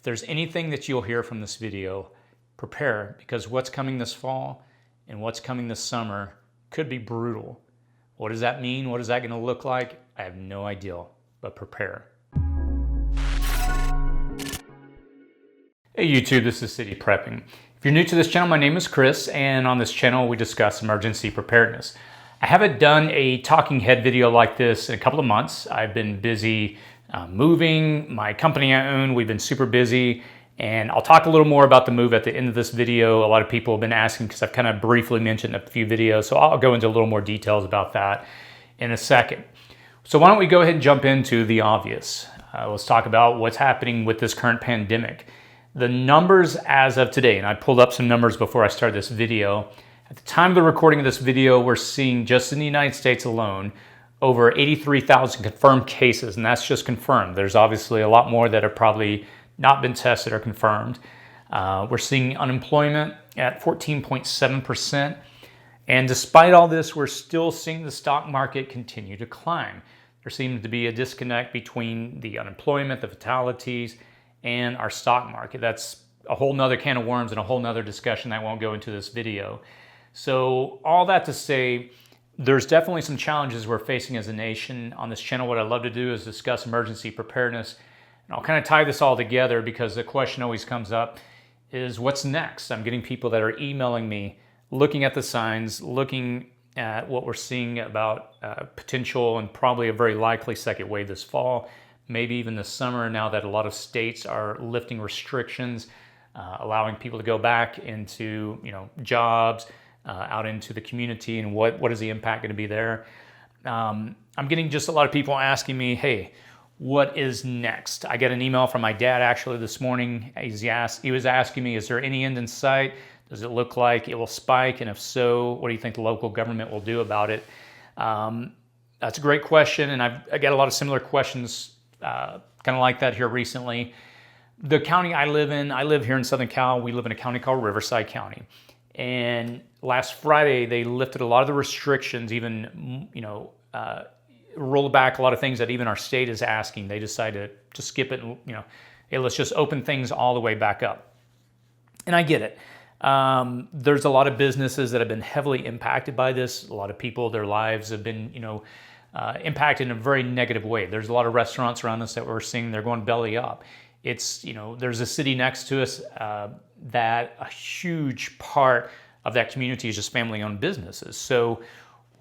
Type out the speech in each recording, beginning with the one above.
If there's anything that you'll hear from this video, prepare, because what's coming this fall and what's coming this summer could be brutal. What does that mean? What is that going to look like? I have no idea, but prepare. Hey YouTube, this is City Prepping. If you're new to this channel, my name is Chris, and on this channel we discuss emergency preparedness. I haven't done a talking head video like this in a couple of months. I've been busy moving. My company I own, we've been super busy, and I'll talk a little more about the move at the end of this video. A lot of people have been asking because I've kind of briefly mentioned a few videos, so I'll go into a little more details about that in a second. So why don't we go ahead and jump into the obvious. Let's talk about what's happening with this current pandemic. The numbers as of today, and I pulled up some numbers before I started this video. At the time of the recording of this video, we're seeing just in the United States alone, over 83,000 confirmed cases, and that's just confirmed. There's obviously a lot more that have probably not been tested or confirmed. We're seeing unemployment at 14.7%, and despite all this, we're still seeing the stock market continue to climb. There seems to be a disconnect between the unemployment, the fatalities, and our stock market. That's a whole nother can of worms and a whole nother discussion that won't go into this video. So all that to say, there's definitely some challenges we're facing as a nation. On this channel, what I love to do is discuss emergency preparedness. And I'll kind of tie this all together because the question always comes up is what's next? I'm getting people that are emailing me, looking at the signs, looking at what we're seeing about potential and probably a very likely second wave this fall, maybe even this summer, now that a lot of states are lifting restrictions, allowing people to go back into jobs, out into the community, and what is the impact going to be there. I'm getting just a lot of people asking me, hey, what is next? I got an email from my dad actually this morning. He was asking me, is there any end in sight? Does it look like it will spike? And if so, what do you think the local government will do about it? That's a great question, and I got a lot of similar questions kind of like that here recently. The county I live in, I live here in Southern Cal. We live in a county called Riverside County. And last Friday, they lifted a lot of the restrictions, even, rolled back a lot of things that even our state is asking. They decided to skip it and, hey, let's just open things all the way back up. And I get it. There's a lot of businesses that have been heavily impacted by this. A lot of people, their lives have been, impacted in a very negative way. There's a lot of restaurants around us that we're seeing, they're going belly up. It's, there's a city next to us that a huge part of that community is just family-owned businesses. So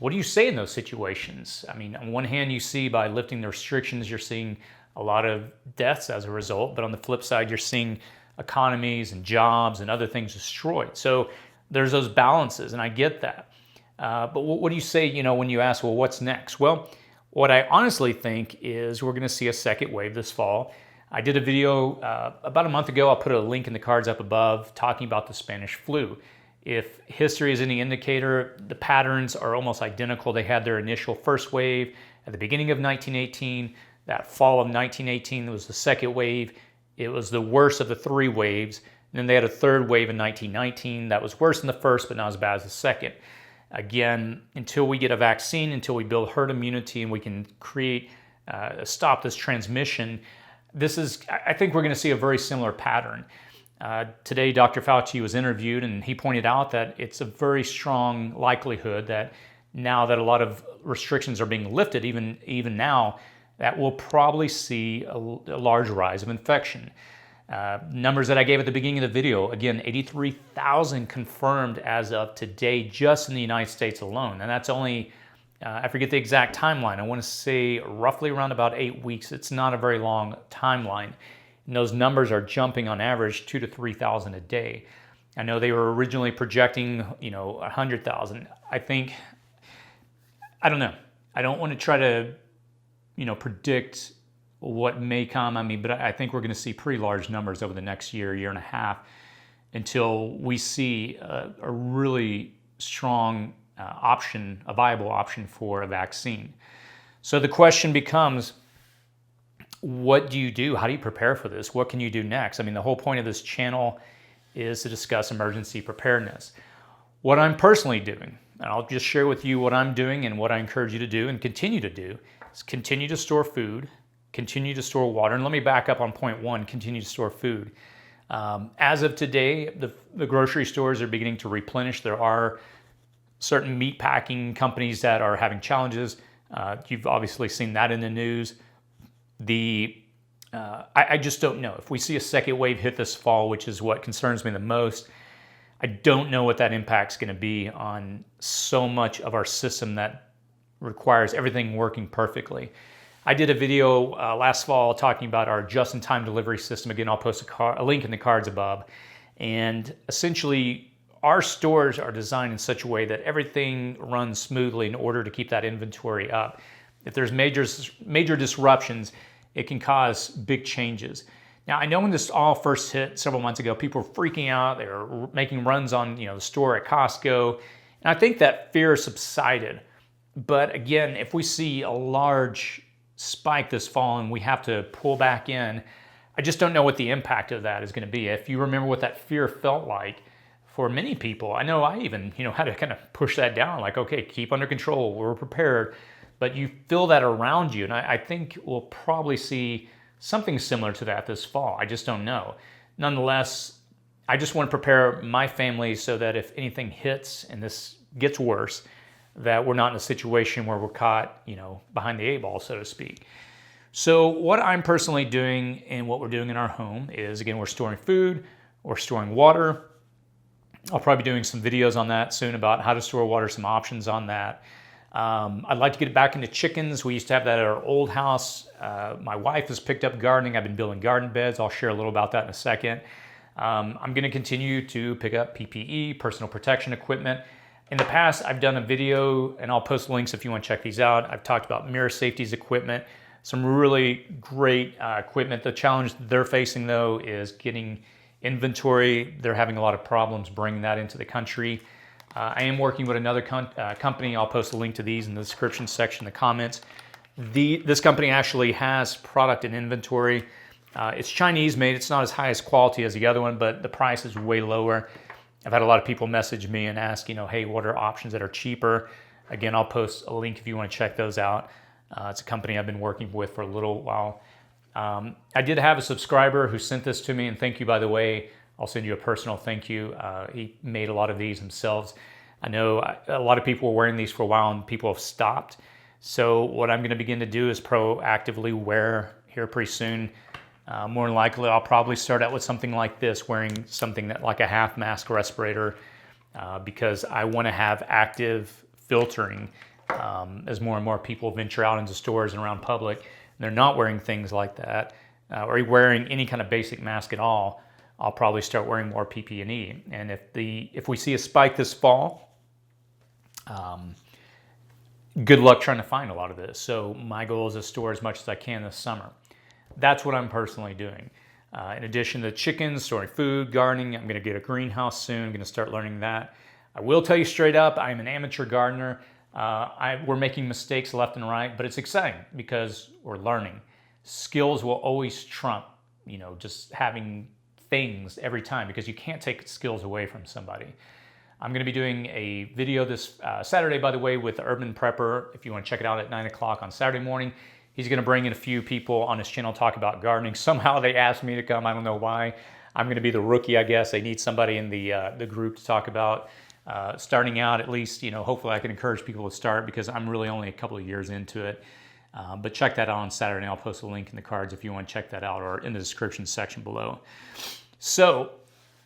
what do you say in those situations? I mean, on one hand, you see by lifting the restrictions, you're seeing a lot of deaths as a result, but on the flip side, you're seeing economies and jobs and other things destroyed. So there's those balances, and I get that. But what do you say, when you ask, well, what's next? Well, what I honestly think is we're going to see a second wave this fall. I did a video about a month ago. I'll put a link in the cards up above talking about the Spanish flu. If history is any indicator, the patterns are almost identical. They had their initial first wave at the beginning of 1918. That fall of 1918 was the second wave. It was the worst of the three waves. And then they had a third wave in 1919 that was worse than the first, but not as bad as the second. Again, until we get a vaccine, until we build herd immunity and we can stop this transmission, I think we're going to see a very similar pattern. Today, Dr. Fauci was interviewed, and he pointed out that it's a very strong likelihood that now that a lot of restrictions are being lifted, even now, that we'll probably see a large rise of infection. Numbers that I gave at the beginning of the video, again, 83,000 confirmed as of today just in the United States alone. And that's only, I forget the exact timeline. I want to say roughly around about 8 weeks. It's not a very long timeline. And those numbers are jumping on average 2,000 to 3,000 a day. I know they were originally projecting, 100,000. I don't know. I don't want to try to, predict what may come. But I think we're going to see pretty large numbers over the next year and a half until we see a really strong option, a viable option for a vaccine. So the question becomes, what do you do? How do you prepare for this? What can you do next? The whole point of this channel is to discuss emergency preparedness. What I'm personally doing, and I'll just share with you what I'm doing and what I encourage you to do and continue to do, is continue to store food, continue to store water. And let me back up on point one, continue to store food. As of today, the grocery stores are beginning to replenish. There are certain meat packing companies that are having challenges. You've obviously seen that in the news. I just don't know. If we see a second wave hit this fall, which is what concerns me the most, I don't know what that impact's going to be on so much of our system that requires everything working perfectly. I did a video last fall talking about our just-in-time delivery system. Again, I'll post a link in the cards above. And essentially, our stores are designed in such a way that everything runs smoothly in order to keep that inventory up. If there's major disruptions, it can cause big changes. Now, I know when this all first hit several months ago, people were freaking out. They were making runs on the store at Costco. And I think that fear subsided. But again, if we see a large spike this fall and we have to pull back in, I just don't know what the impact of that is going to be. If you remember what that fear felt like for many people, I know I even had to kind of push that down, like, okay, keep under control, we're prepared. But you feel that around you, and I think we'll probably see something similar to that this fall. I just don't know. Nonetheless, I just want to prepare my family so that if anything hits and this gets worse, that we're not in a situation where we're caught, behind the eight ball, so to speak. So what I'm personally doing and what we're doing in our home is, again, we're storing food, we're storing water. I'll probably be doing some videos on that soon about how to store water, some options on that. I'd like to get back into chickens. We used to have that at our old house. My wife has picked up gardening. I've been building garden beds. I'll share a little about that in a second. I'm going to continue to pick up PPE, personal protection equipment. In the past, I've done a video, and I'll post links if you want to check these out. I've talked about Mirror Safety's equipment, some really great equipment. The challenge they're facing, though, is getting inventory. They're having a lot of problems bringing that into the country. I am working with another company. I'll post a link to these in the description section, the comments. This company actually has product in inventory. It's Chinese made. It's not as high as quality as the other one, but the price is way lower. I've had a lot of people message me and ask, hey, what are options that are cheaper? Again, I'll post a link if you want to check those out. It's a company I've been working with for a little while. I did have a subscriber who sent this to me, and thank you, by the way. I'll send you a personal thank you. He made a lot of these themselves. I know a lot of people were wearing these for a while and people have stopped. So what I'm going to begin to do is proactively wear here pretty soon. More than likely, I'll probably start out with something like this, wearing something that like a half mask respirator, because I want to have active filtering as more and more people venture out into stores and around public. And they're not wearing things like that or wearing any kind of basic mask at all. I'll probably start wearing more PPE. And if we see a spike this fall, good luck trying to find a lot of this. So my goal is to store as much as I can this summer. That's what I'm personally doing. In addition to chickens, storing food, gardening, I'm going to get a greenhouse soon. I'm going to start learning that. I will tell you straight up, I'm an amateur gardener. We're making mistakes left and right, but it's exciting because we're learning. Skills will always trump, just having things every time, because you can't take skills away from somebody. I'm going to be doing a video this Saturday, by the way, with the Urban Prepper. If you want to check it out at 9 o'clock on Saturday morning. He's going to bring in a few people on his channel, talk about gardening. Somehow they asked me to come. I don't know why. I'm going to be the rookie, I guess. They need somebody in the group to talk about starting out, at least. Hopefully I can encourage people to start, because I'm really only a couple of years into it. But check that out on Saturday. I'll post a link in the cards if you want to check that out, or in the description section below. So,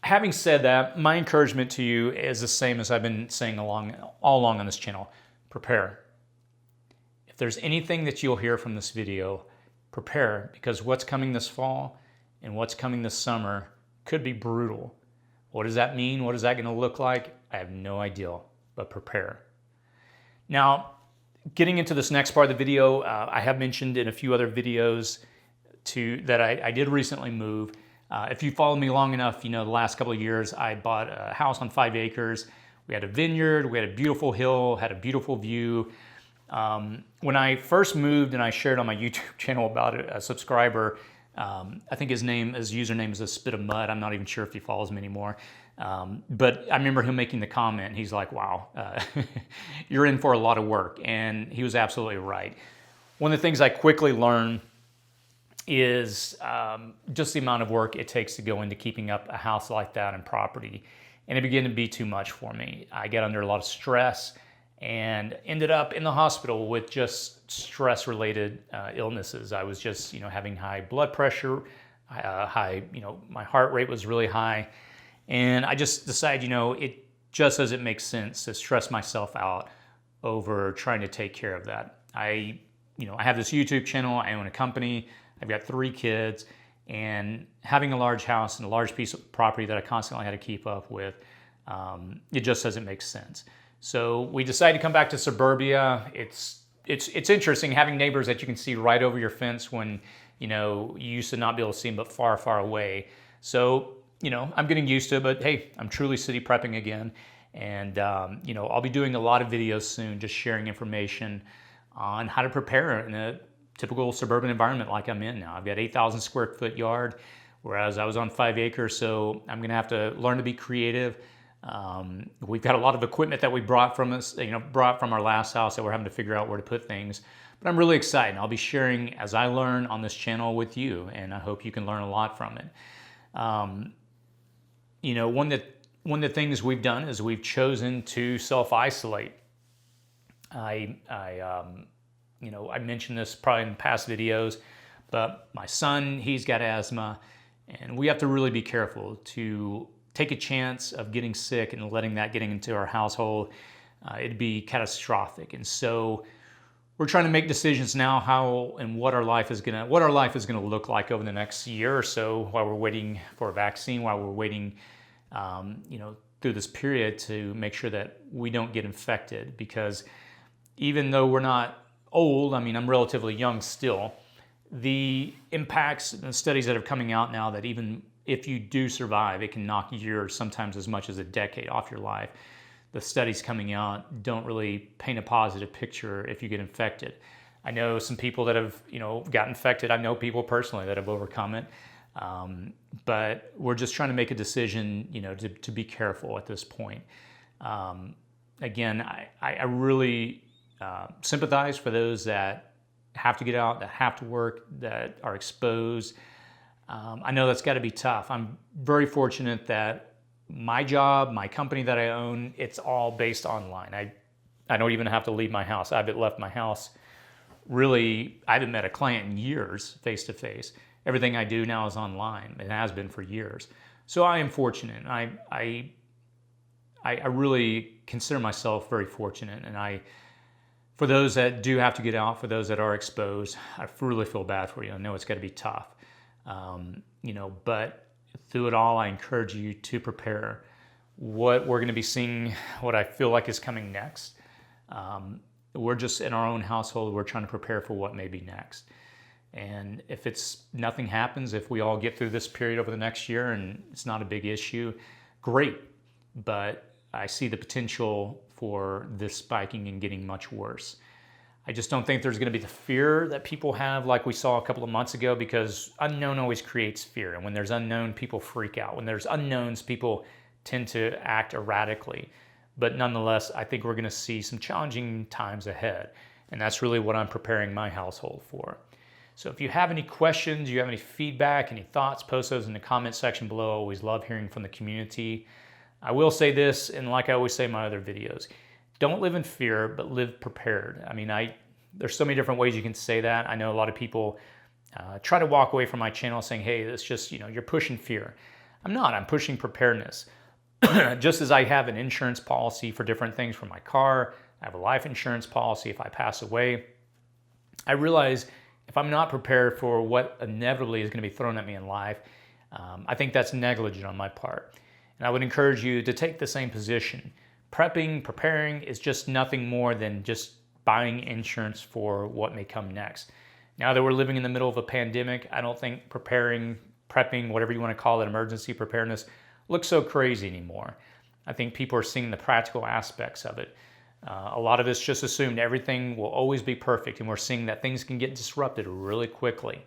having said that, my encouragement to you is the same as I've been saying all along on this channel. Prepare. If there's anything that you'll hear from this video, prepare, because what's coming this fall and what's coming this summer could be brutal. What does that mean? What is that going to look like? I have no idea, but prepare. Now, getting into this next part of the video, I have mentioned in a few other videos that I did recently move. If you followed me long enough, the last couple of years, I bought a house on 5 acres. We had a vineyard, we had a beautiful hill, had a beautiful view. When I first moved and I shared on my YouTube channel about it, a subscriber, I think his username is a Spit of Mud. I'm not even sure if he follows me anymore. But I remember him making the comment. He's like, wow, you're in for a lot of work. And he was absolutely right. One of the things I quickly learned is just the amount of work it takes to go into keeping up a house like that and property. And it began to be too much for me. I got under a lot of stress and ended up in the hospital with just stress-related illnesses. I was just, having high blood pressure, my heart rate was really high. And I just decided, it just doesn't make sense to stress myself out over trying to take care of that. I have this YouTube channel, I own a company, I've got 3 kids, and having a large house and a large piece of property that I constantly had to keep up with, it just doesn't make sense. So we decided to come back to suburbia. It's interesting having neighbors that you can see right over your fence when, you used to not be able to see them but far, far away. So, I'm getting used to it, but hey, I'm truly city prepping again. And, I'll be doing a lot of videos soon, just sharing information on how to prepare in a typical suburban environment like I'm in now. I've got 8,000 square foot yard, whereas I was on 5 acres, so I'm gonna have to learn to be creative. We've got a lot of equipment that we brought from our last house that we're having to figure out where to put things. But I'm really excited. I'll be sharing as I learn on this channel with you, and I hope you can learn a lot from it. One of the things we've done is we've chosen to self-isolate. I mentioned this probably in past videos, but my son, he's got asthma, and we have to really be careful to take a chance of getting sick and letting that getting into our household. It'd be catastrophic. And so we're trying to make decisions now how and what our life is gonna look like over the next year or so while we're waiting for a vaccine, while we're waiting through this period to make sure that we don't get infected. Because even though we're not old, I'm relatively young still, the impacts and studies that are coming out now that even if you do survive, it can knock years, sometimes as much as a decade off your life. The studies coming out don't really paint a positive picture if you get infected. I know some people that have, got infected. I know people personally that have overcome it. But we're just trying to make a decision, to be careful at this point. Again, I really sympathize for those that have to get out, that have to work, that are exposed. I know that's got to be tough. I'm very fortunate that my job, my company that I own, it's all based online. I don't even have to leave my house. I haven't left my house. Really, I haven't met a client in years face to face. Everything I do now is online. It has been for years. So I am fortunate. I really consider myself very fortunate. And for those that do have to get out, for those that are exposed, I really feel bad for you. I know it's got to be tough. But through it all, I encourage you to prepare. What we're going to be seeing, what I feel like is coming next. We're just in our own household, we're trying to prepare for what may be next. And if nothing happens, if we all get through this period over the next year and it's not a big issue, great. But I see the potential for this spiking and getting much worse. I just don't think there's going to be the fear that people have like we saw a couple of months ago, because unknown always creates fear. And when there's unknown, people freak out. When there's unknowns, people tend to act erratically. But nonetheless, I think we're going to see some challenging times ahead. And that's really what I'm preparing my household for. So if you have any questions, you have any feedback, any thoughts, post those in the comment section below. I always love hearing from the community. I will say this, and like I always say in my other videos, don't live in fear, but live prepared. There's so many different ways you can say that. I know a lot of people try to walk away from my channel saying, hey, it's just, you're pushing fear. I'm not, I'm pushing preparedness. Just as I have an insurance policy for different things for my car, I have a life insurance policy if I pass away. I realize if I'm not prepared for what inevitably is going to be thrown at me in life, I think that's negligent on my part. And I would encourage you to take the same position. Preparing is just nothing more than just buying insurance for what may come next. Now that we're living in the middle of a pandemic, I don't think prepping, whatever you want to call it, emergency preparedness, looks so crazy anymore. I think people are seeing the practical aspects of it. A lot of us just assumed everything will always be perfect, and we're seeing that things can get disrupted really quickly.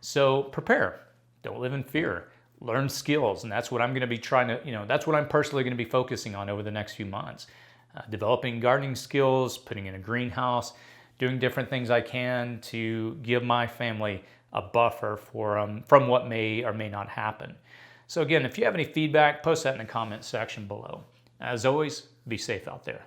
So prepare. Don't live in fear. Learn skills, and that's what I'm going to be trying to, that's what I'm personally going to be focusing on over the next few months. Developing gardening skills, putting in a greenhouse, doing different things I can to give my family a buffer for from what may or may not happen. So again, if you have any feedback, post that in the comment section below. As always, be safe out there.